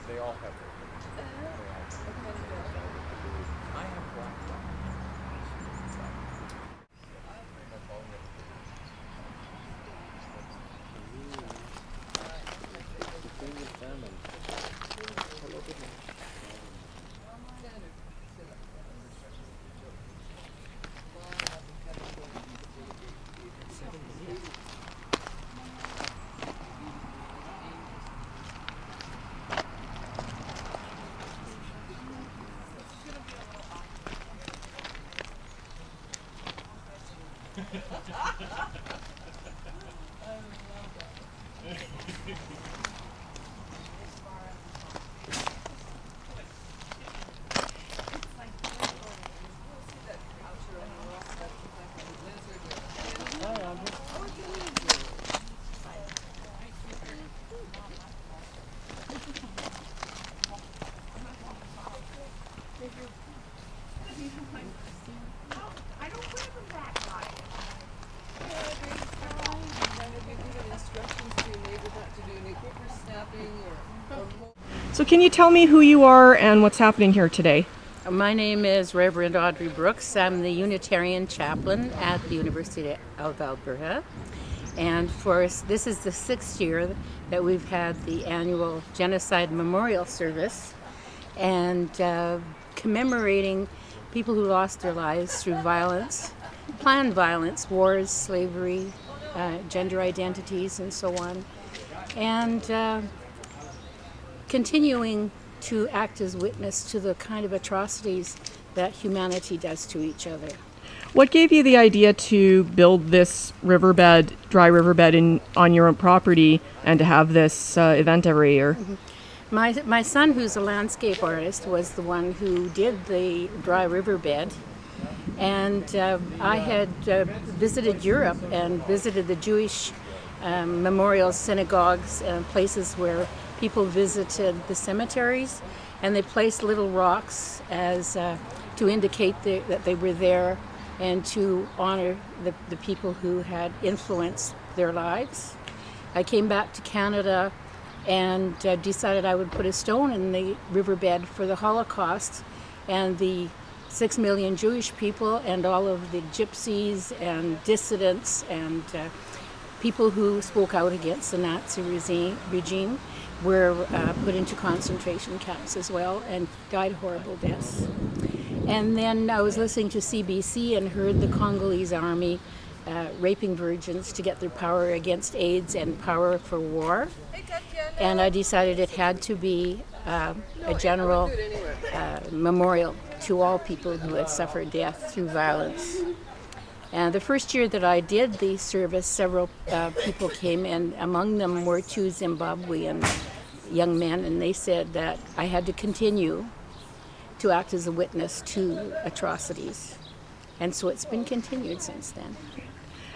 They all have their I have black So can you tell me who you are and what's happening here today? My name is Reverend Audrey Brooks. I'm the Unitarian chaplain at the University of Alberta. And this is the 6th year that we've had the annual Genocide Memorial Service, and commemorating people who lost their lives through violence, planned violence, wars, slavery, gender identities, and so on. And continuing to act as witness to the kind of atrocities that humanity does to each other. What gave you the idea to build this riverbed, dry riverbed on your own property, and to have this event every year? Mm-hmm. My son, who's a landscape artist, was the one who did the dry riverbed. And I had visited Europe and visited the Jewish memorial synagogues and places where people visited the cemeteries, and they placed little rocks as to indicate that they were there and to honor the people who had influenced their lives. I came back to Canada and decided I would put a stone in the riverbed for the Holocaust and the 6 million Jewish people and all of the gypsies and dissidents and people who spoke out against the Nazi regime were put into concentration camps as well and died horrible deaths. And then I was listening to CBC and heard the Congolese army raping virgins to get their power against AIDS and power for war. And I decided it had to be a general memorial to all people who had suffered death through violence. And the first year that I did the service, several people came, and among them were 2 Zimbabwean young men, and they said that I had to continue to act as a witness to atrocities. And so it's been continued since then.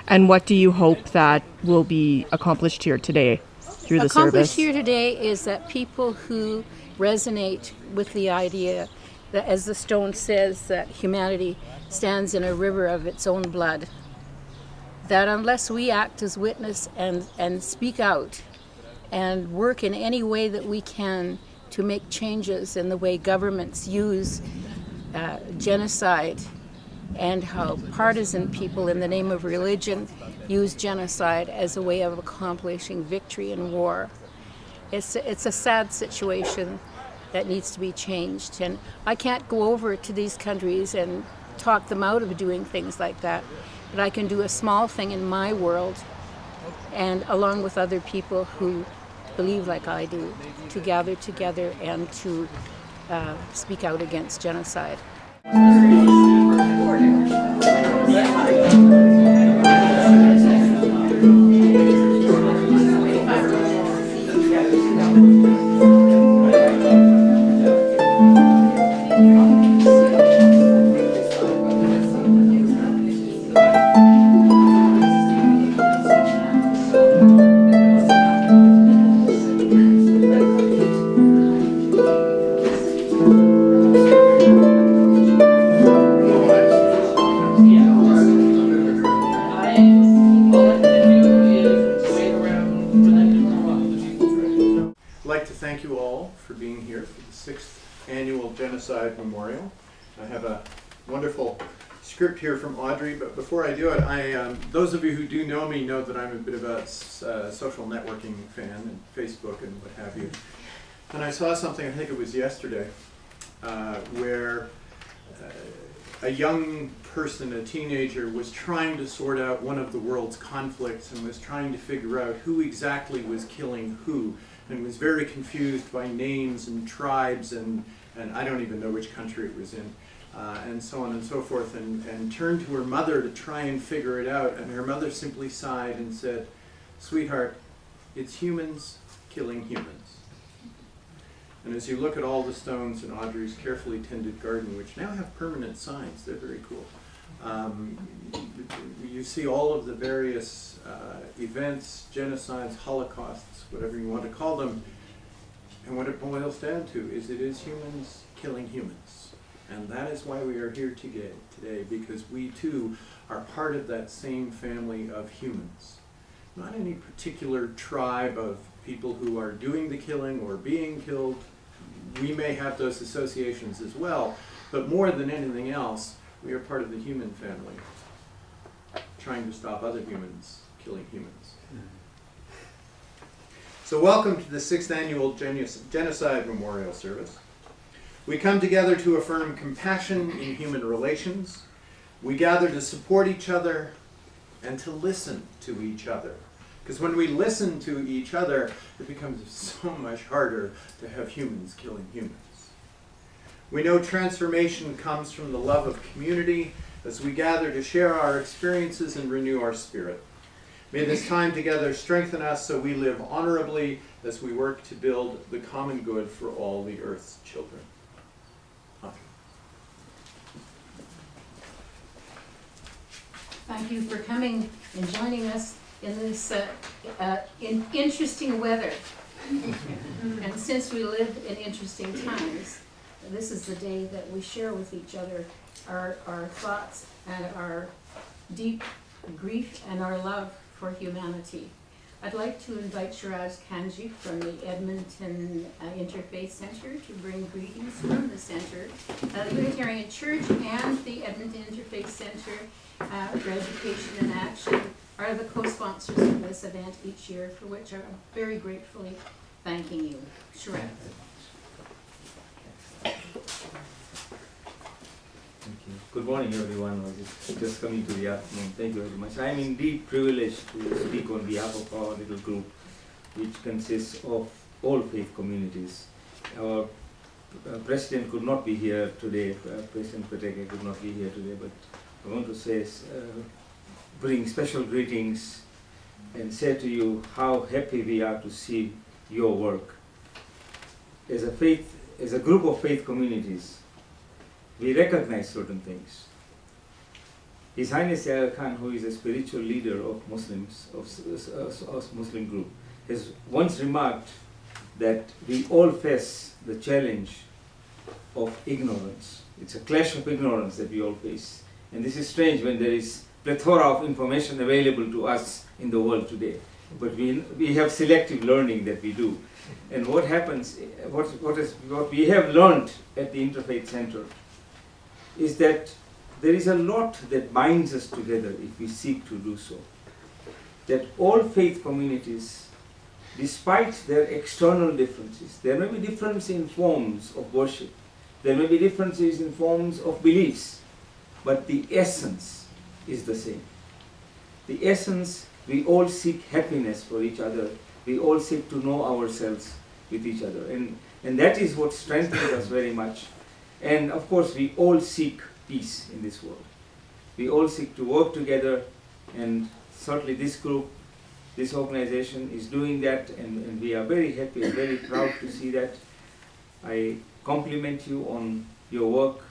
And what do you hope that will be accomplished here today through the service? Accomplished here today is that people who resonate with the idea that, as the stone says, that humanity stands in a river of its own blood, that unless we act as witness and speak out and work in any way that we can to make changes in the way governments use genocide and how partisan people in the name of religion use genocide as a way of accomplishing victory in war. It's a sad situation that needs to be changed, and I can't go over to these countries and talk them out of doing things like that, but I can do a small thing in my world, and along with other people who believe like I do, to gather together and to speak out against genocide. all for being here for the 6th Annual Genocide Memorial. I have a wonderful script here from Audrey, but before I do it, those of you who do know me know that I'm a bit of a social networking fan, and Facebook and what have you. And I saw something, I think it was yesterday, where a young person, a teenager, was trying to sort out one of the world's conflicts and was trying to figure out who exactly was killing who, and was very confused by names and tribes and I don't even know which country it was in, and so on and so forth, and turned to her mother to try and figure it out, and her mother simply sighed and said, "Sweetheart, it's humans killing humans." And as you look at all the stones in Audrey's carefully tended garden, which now have permanent signs, they're very cool, you see all of the various events, genocides, holocausts, whatever you want to call them, and what it boils down to is it is humans killing humans. And that is why we are here today, because we too are part of that same family of humans. Not any particular tribe of people who are doing the killing or being killed. We may have those associations as well, but more than anything else, we are part of the human family, trying to stop other humans killing humans. So welcome to the 6th Annual Genocide Memorial Service. We come together to affirm compassion in human relations. We gather to support each other and to listen to each other. Because when we listen to each other, it becomes so much harder to have humans killing humans. We know transformation comes from the love of community as we gather to share our experiences and renew our spirit. May this time together strengthen us so we live honorably as we work to build the common good for all the earth's children. Amen. Thank you for coming and joining us in this interesting weather. And since we live in interesting times, this is the day that we share with each other our thoughts and our deep grief and our love for humanity. I'd like to invite Shiraz Kanji from the Edmonton Interfaith Centre to bring greetings from the Centre. The Unitarian Church and the Edmonton Interfaith Centre for Education and Action are the co-sponsors of this event each year, for which I'm very gratefully thanking you. Shiraz. Thank you. Good morning, everyone. Just coming to the afternoon. Thank you very much. I am indeed privileged to speak on behalf of our little group, which consists of all faith communities. Our president could not be here today. President Pateke could not be here today, but I want to say, bring special greetings and say to you how happy we are to see your work. As a group of faith communities, we recognize certain things. His Highness Yahya Khan, who is a spiritual leader of Muslims, of Muslim group, has once remarked that we all face the challenge of ignorance. It's a clash of ignorance that we all face. And this is strange when there is plethora of information available to us in the world today. But we have selective learning that we do. And what happens, what we have learned at the Interfaith Centre is that there is a lot that binds us together if we seek to do so. That all faith communities, despite their external differences, there may be differences in forms of worship, there may be differences in forms of beliefs, but the essence is the same. The essence, we all seek happiness for each other, we all seek to know ourselves with each other, and that is what strengthens us very much. And of course, we all seek peace in this world. We all seek to work together, and certainly this group, this organization is doing that, and we are very happy and very proud to see that. I compliment you on your work.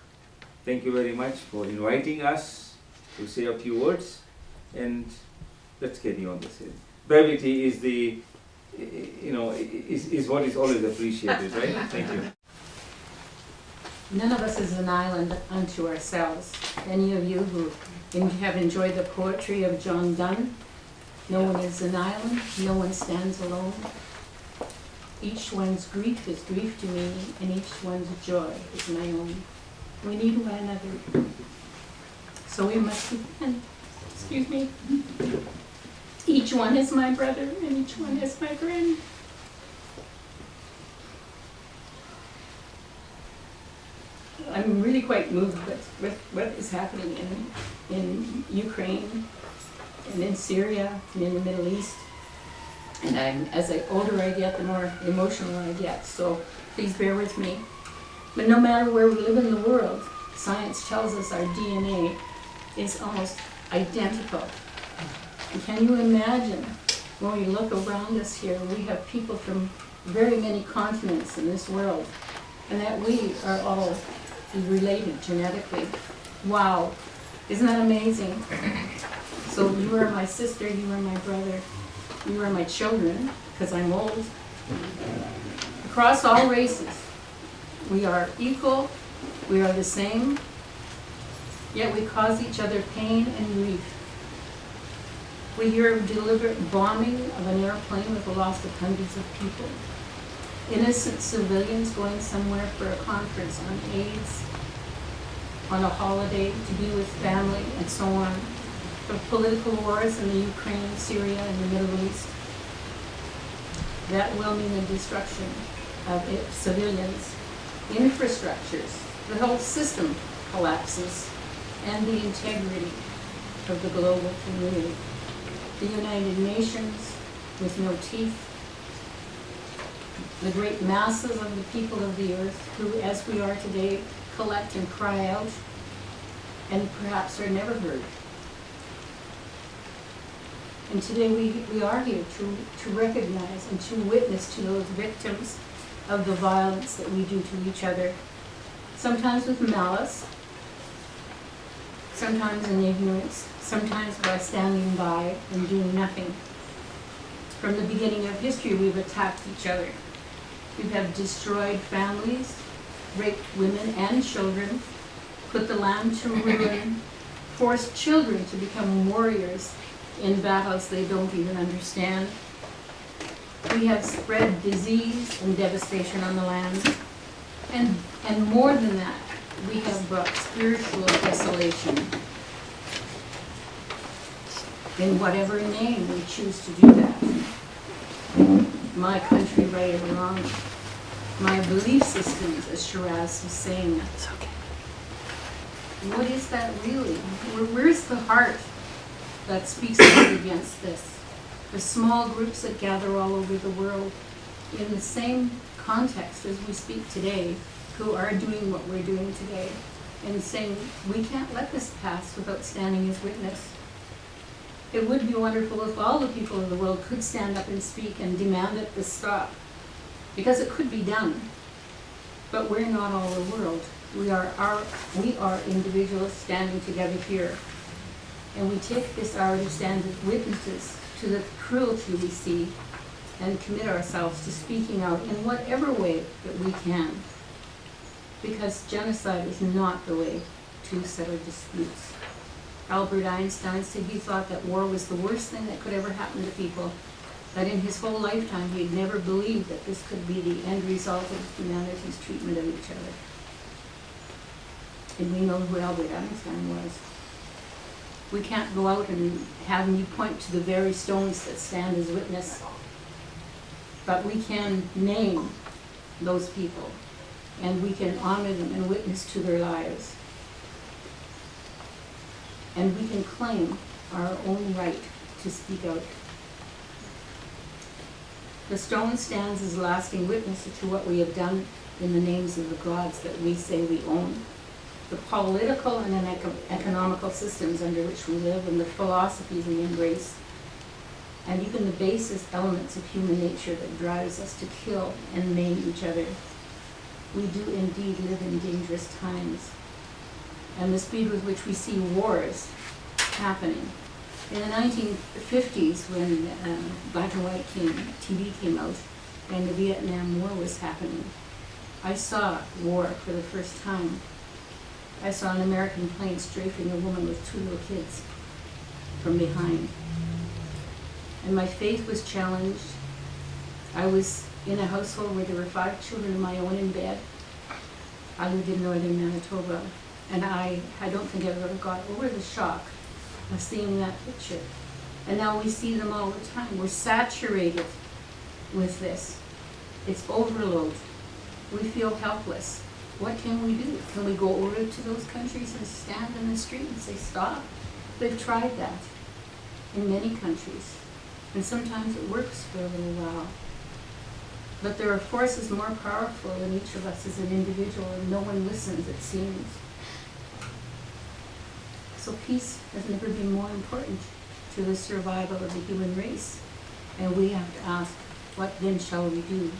Thank you very much for inviting us to say a few words, and let's carry on this. Brevity is is what is always appreciated, right? Thank you. None of us is an island unto ourselves. Any of you who have enjoyed the poetry of John Donne, no one is an island, no one stands alone. each one's grief is grief to me, and each one's joy is my own. We need one another. So we must defend. Excuse me. Each one is my brother, and each one is my friend. I'm really quite moved with what is happening in Ukraine and in Syria and in the Middle East. And as the older I get, the more emotional I get. So please bear with me. But no matter where we live in the world, science tells us our DNA is almost identical. And can you imagine, when we look around us here, we have people from very many continents in this world, and that we are all related genetically. Wow, isn't that amazing? So you are my sister, you are my brother, you are my children, because I'm old. Across all races, we are equal, we are the same, yet we cause each other pain and grief. We hear of deliberate bombing of an airplane with the loss of hundreds of people. Innocent civilians going somewhere for a conference on AIDS, on a holiday, to be with family, and so on. The political wars in the Ukraine, Syria, and the Middle East. That will mean the destruction of civilians, infrastructures, the whole system collapses, and the integrity of the global community. The United Nations with no teeth, the great masses of the people of the earth who, as we are today, collect and cry out, and perhaps are never heard. And today we are here to recognize and to witness to those victims of the violence that we do to each other, sometimes with malice, sometimes in ignorance, sometimes by standing by and doing nothing. From the beginning of history, we've attacked each other. We have destroyed families, raped women and children, put the land to ruin, forced children to become warriors in battles they don't even understand. We have spread disease and devastation on the land. And more than that, we have brought spiritual desolation. In whatever name we choose to do that. My country, right or wrong. My belief systems, as Shiraz was saying. It's okay. What is that really? Where's the heart that speaks out against this? The small groups that gather all over the world in the same context as we speak today, who are doing what we're doing today, and saying, we can't let this pass without standing as witness. It would be wonderful if all the people of the world could stand up and speak and demand that this stop, because it could be done. But we're not all the world. We are individuals standing together here. And we take this hour to stand as witnesses to the cruelty we see and commit ourselves to speaking out in whatever way that we can. Because genocide is not the way to settle disputes. Albert Einstein said he thought that war was the worst thing that could ever happen to people, that in his whole lifetime he had never believed that this could be the end result of humanity's treatment of each other. And we know who Albert Einstein was. We can't go out and have me point to the very stones that stand as witness, but we can name those people, and we can honor them and witness to their lives. And we can claim our own right to speak out. The stone stands as lasting witness to what we have done in the names of the gods that we say we own. The political and economical systems under which we live, and the philosophies we embrace, and even the basest elements of human nature that drives us to kill and maim each other. We do indeed live in dangerous times. And the speed with which we see wars happening. In the 1950s, when black and white TV came out and the Vietnam War was happening, I saw war for the first time. I saw an American plane strafing a woman with 2 little kids from behind. And my faith was challenged, I was in a household where there were 5 children of my own in bed. I lived in northern Manitoba, and I don't think I've ever got over the shock of seeing that picture. And now we see them all the time. We're saturated with this. It's overload. We feel helpless. What can we do? Can we go over to those countries and stand in the street and say, stop? They've tried that in many countries. And sometimes it works for a little while. But there are forces more powerful than each of us as an individual, and no one listens, it seems. So peace has never been more important to the survival of the human race. And we have to ask, what then shall we do?